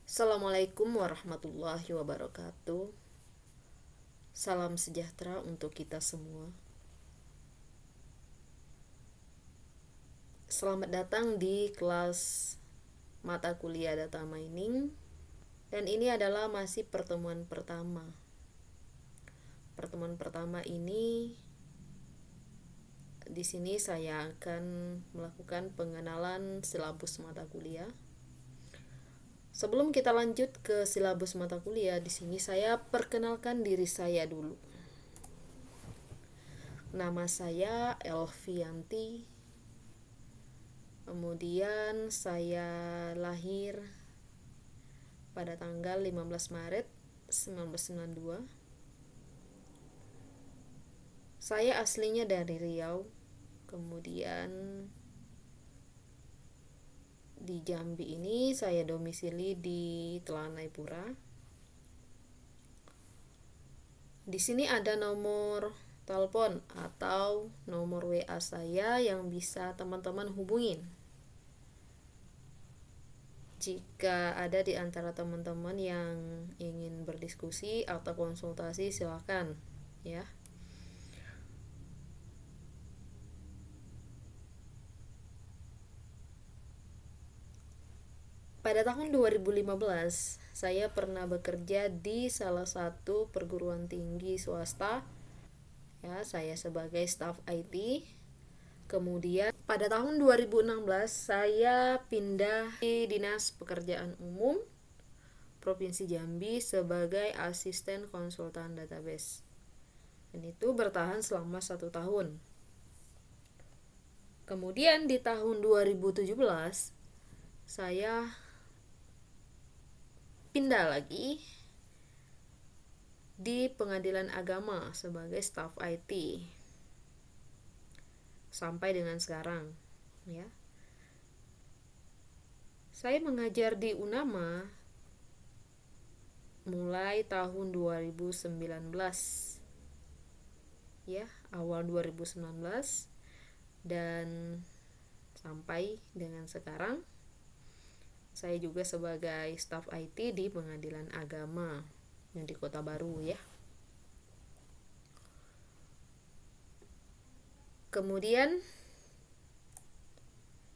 Assalamualaikum warahmatullahi wabarakatuh. Salam sejahtera untuk kita semua. Selamat datang di kelas mata kuliah data mining. Dan ini adalah masih pertemuan pertama. Pertemuan pertama ini di sini saya akan melakukan pengenalan silabus mata kuliah. Sebelum kita lanjut ke silabus mata kuliah, di sini saya perkenalkan diri saya dulu. Nama saya Elvianti. Kemudian saya lahir pada tanggal 15 Maret 1992. Saya aslinya dari Riau. Kemudian di Jambi ini saya domisili di Telanai Pura. Di sini ada nomor telepon atau nomor WA saya yang bisa teman-teman hubungin. Jika ada di antara teman-teman yang ingin berdiskusi atau konsultasi, silakan ya. Pada tahun 2015, saya pernah bekerja di salah satu perguruan tinggi swasta. Ya, saya sebagai staf IT. Kemudian pada tahun 2016 saya pindah di Dinas Pekerjaan Umum Provinsi Jambi sebagai asisten konsultan database. Dan itu bertahan selama 1 tahun. Kemudian di tahun 2017 saya pindah lagi di Pengadilan Agama sebagai staf IT sampai dengan sekarang ya. Saya mengajar di Unama mulai tahun 2019 ya, awal 2019 dan sampai dengan sekarang. Saya juga sebagai staf IT di Pengadilan Agama yang di Kota Baru ya. Kemudian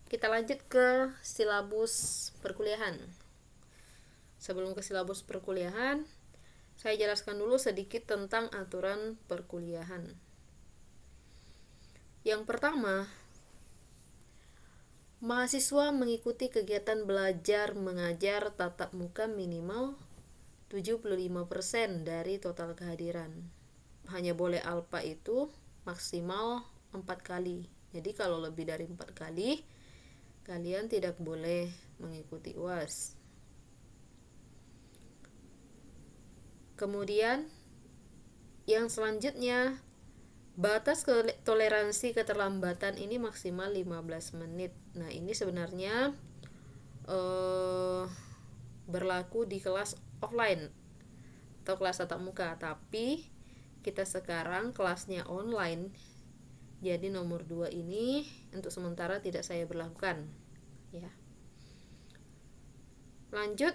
kita lanjut ke silabus perkuliahan. Sebelum ke silabus perkuliahan, saya jelaskan dulu sedikit tentang aturan perkuliahan. Yang pertama, mahasiswa mengikuti kegiatan belajar mengajar tatap muka minimal 75% dari total kehadiran. Hanya boleh alpa itu maksimal 4 kali. Jadi kalau lebih dari 4 kali, kalian tidak boleh mengikuti UAS. Kemudian yang selanjutnya, batas toleransi keterlambatan ini maksimal 15 menit. Nah, ini sebenarnya berlaku di kelas offline atau kelas tatap muka, tapi kita sekarang kelasnya online. Jadi nomor 2 ini untuk sementara tidak saya berlakukan ya. Lanjut,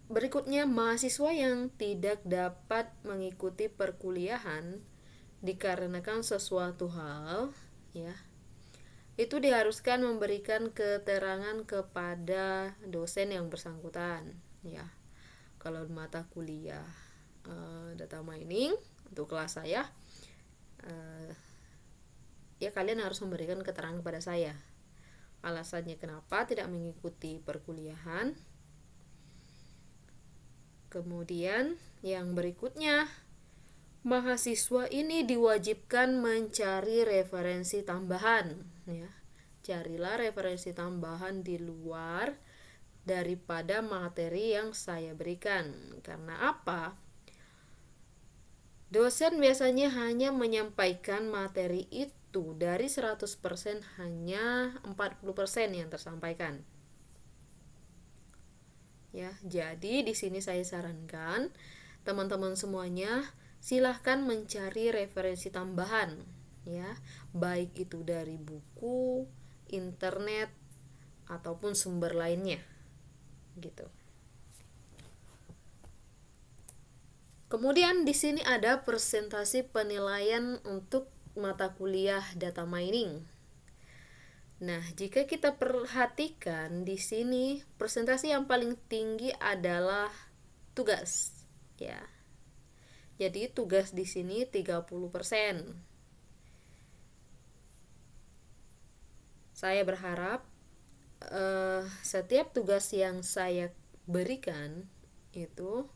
berikutnya, mahasiswa yang tidak dapat mengikuti perkuliahan dikarenakan sesuatu hal ya, itu diharuskan memberikan keterangan kepada dosen yang bersangkutan ya. Kalau mata kuliah data mining untuk kelas saya ya, kalian harus memberikan keterangan kepada saya alasannya kenapa tidak mengikuti perkuliahan. Kemudian yang berikutnya, mahasiswa ini diwajibkan mencari referensi tambahan ya. Carilah referensi tambahan di luar daripada materi yang saya berikan. Karena apa? Dosen biasanya hanya menyampaikan materi itu dari 100%, hanya 40% yang tersampaikan. Ya, jadi di sini saya sarankan teman-teman semuanya silahkan mencari referensi tambahan ya, baik itu dari buku, internet ataupun sumber lainnya. gitu. Kemudian di sini ada presentasi penilaian untuk mata kuliah data mining. Nah, jika kita perhatikan di sini presentasi yang paling tinggi adalah tugas, ya. Jadi tugas di sini 30%. Saya berharap setiap tugas yang saya berikan itu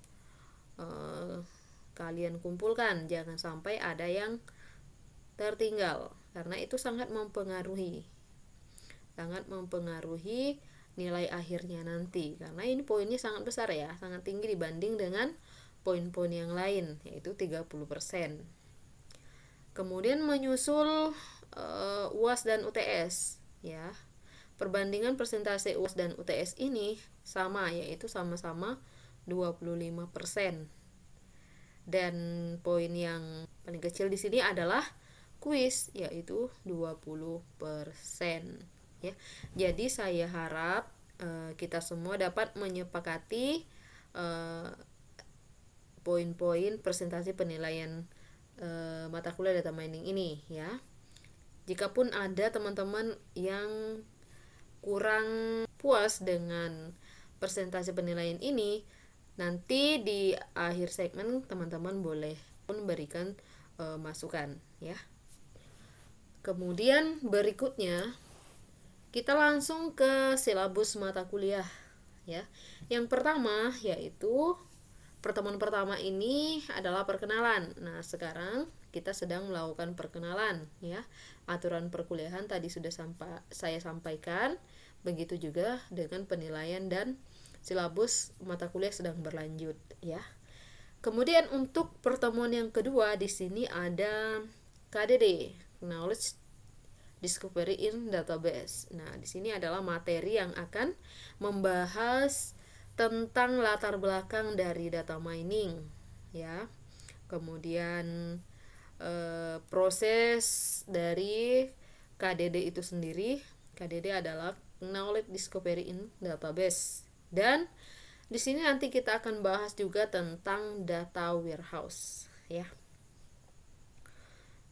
kalian kumpulkan, jangan sampai ada yang tertinggal, karena itu sangat mempengaruhi nilai akhirnya nanti, karena ini poinnya sangat besar ya, sangat tinggi dibanding dengan poin-poin yang lain, yaitu 30%. Kemudian menyusul UAS dan UTS, ya. Perbandingan persentase UAS dan UTS ini sama, yaitu sama-sama 25%. Dan poin yang paling kecil di sini adalah kuis, yaitu 20%, ya. Jadi saya harap kita semua dapat menyepakati poin-poin presentasi penilaian mata kuliah data mining ini, ya. Jikapun ada teman-teman yang kurang puas dengan presentasi penilaian ini, nanti di akhir segmen teman-teman boleh memberikan masukan, ya. Kemudian berikutnya kita langsung ke silabus mata kuliah, ya. Yang pertama yaitu pertemuan pertama ini adalah perkenalan. Nah, sekarang kita sedang melakukan perkenalan, ya. Aturan perkuliahan tadi sudah saya sampaikan, begitu juga dengan penilaian dan silabus mata kuliah sedang berlanjut, ya. Kemudian untuk pertemuan yang kedua di sini ada KDD, Knowledge Discovery in Database. Nah, di sini adalah materi yang akan membahas tentang latar belakang dari data mining, ya. Kemudian proses dari KDD itu sendiri. KDD adalah Knowledge Discovery in Database. Dan di sini nanti kita akan bahas juga tentang data warehouse, ya.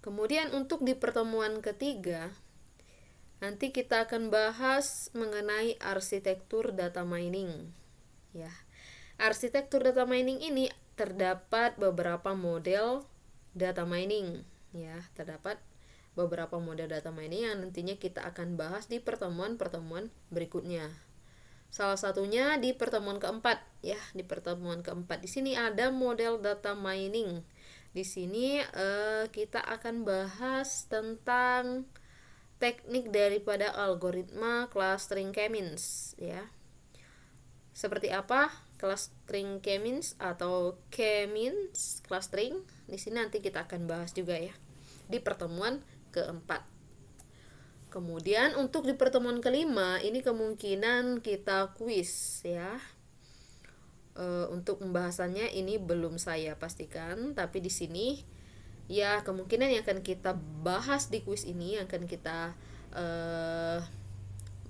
Kemudian untuk di pertemuan ketiga nanti kita akan bahas mengenai arsitektur data mining, ya. Arsitektur data mining ini terdapat beberapa model data mining, ya. Terdapat beberapa model data mining yang nantinya kita akan bahas di pertemuan-pertemuan berikutnya. Salah satunya di pertemuan keempat, ya. Di pertemuan keempat di sini ada model data mining. Di sini kita akan bahas tentang teknik daripada algoritma clustering K-means, ya. Seperti apa clustering K-means atau K-means clustering? Di sini nanti kita akan bahas juga, ya, di pertemuan keempat. Kemudian untuk di pertemuan kelima ini kemungkinan kita kuis, ya. Untuk pembahasannya ini belum saya pastikan, tapi di sini ya kemungkinan yang akan kita bahas di kuis ini, yang akan kita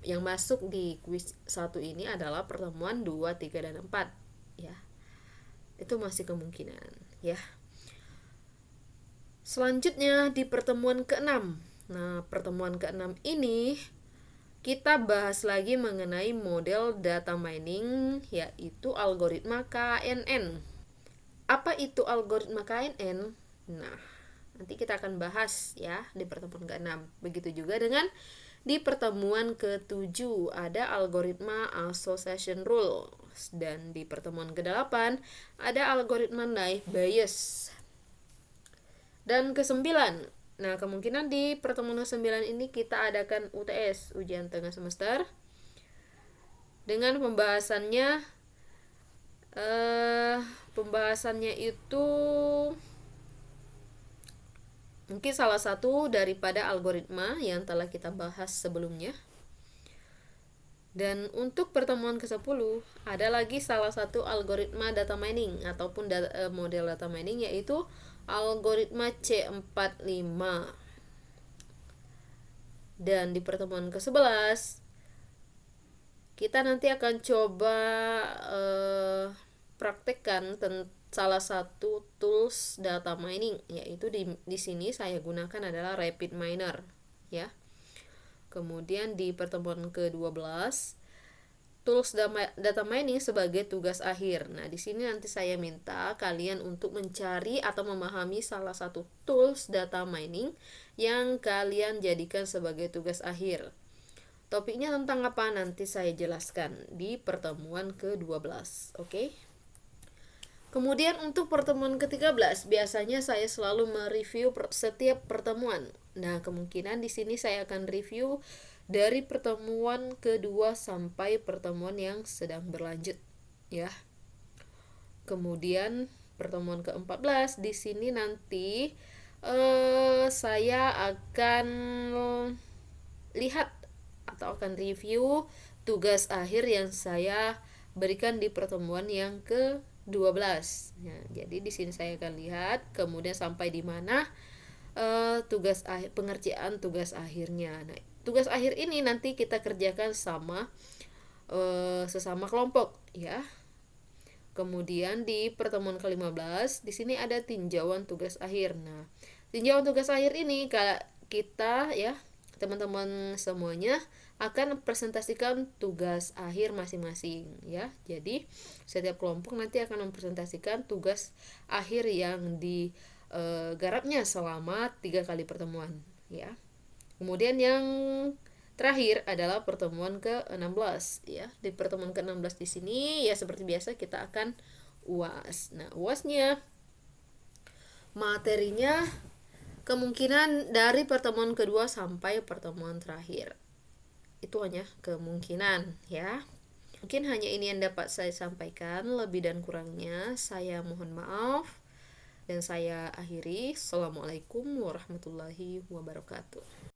yang masuk di kuis 1 ini adalah pertemuan 2, 3, dan 4, ya. Itu masih kemungkinan, ya. Selanjutnya di pertemuan ke-6. Nah, pertemuan ke-6 ini kita bahas lagi mengenai model data mining, yaitu algoritma KNN. Apa itu algoritma KNN? Nah, nanti kita akan bahas, ya, di pertemuan ke-6. Begitu juga dengan di pertemuan ke-7 ada algoritma association rules, dan di pertemuan ke-8 ada algoritma naive Bayes. Dan ke-9, nah kemungkinan di pertemuan ke-9 ini kita adakan UTS, ujian tengah semester, dengan pembahasannya itu mungkin salah satu daripada algoritma yang telah kita bahas sebelumnya. Dan untuk pertemuan ke-10 ada lagi salah satu algoritma data mining ataupun model data mining, yaitu algoritma C45. Dan di pertemuan ke-11 Kita nanti akan coba praktekkan salah satu tools data mining, yaitu di sini saya gunakan adalah RapidMiner ya. Kemudian di pertemuan ke-12 tools data mining sebagai tugas akhir. Nah, di sini nanti saya minta kalian untuk mencari atau memahami salah satu tools data mining yang kalian jadikan sebagai tugas akhir. Topiknya tentang apa nanti saya jelaskan di pertemuan ke-12, oke? Kemudian untuk pertemuan ke-13 biasanya saya selalu mereview setiap pertemuan. Nah, kemungkinan di sini saya akan review dari pertemuan kedua sampai pertemuan yang sedang berlanjut ya. Kemudian pertemuan ke-14 di sini nanti saya akan lihat atau akan review tugas akhir yang saya berikan di pertemuan yang ke-12. Ya, jadi di sini saya akan lihat kemudian sampai di mana tugas akhir, pengerjaan tugas akhirnya. Nah, tugas akhir ini nanti kita kerjakan sama sesama kelompok ya. Kemudian di pertemuan ke-15 di sini ada tinjauan tugas akhir. Nah, tinjauan tugas akhir ini kita ya, teman-teman semuanya akan presentasikan tugas akhir masing-masing ya. Jadi setiap kelompok nanti akan mempresentasikan tugas akhir yang digarapnya selama 3 kali pertemuan ya. Kemudian yang terakhir adalah pertemuan ke-16 ya. Di pertemuan ke-16 di sini ya seperti biasa kita akan UAS. Nah, UASnya materinya kemungkinan dari pertemuan kedua sampai pertemuan terakhir. Itu hanya kemungkinan ya. Mungkin hanya ini yang dapat saya sampaikan, lebih dan kurangnya saya mohon maaf dan saya akhiri. Assalamualaikum warahmatullahi wabarakatuh.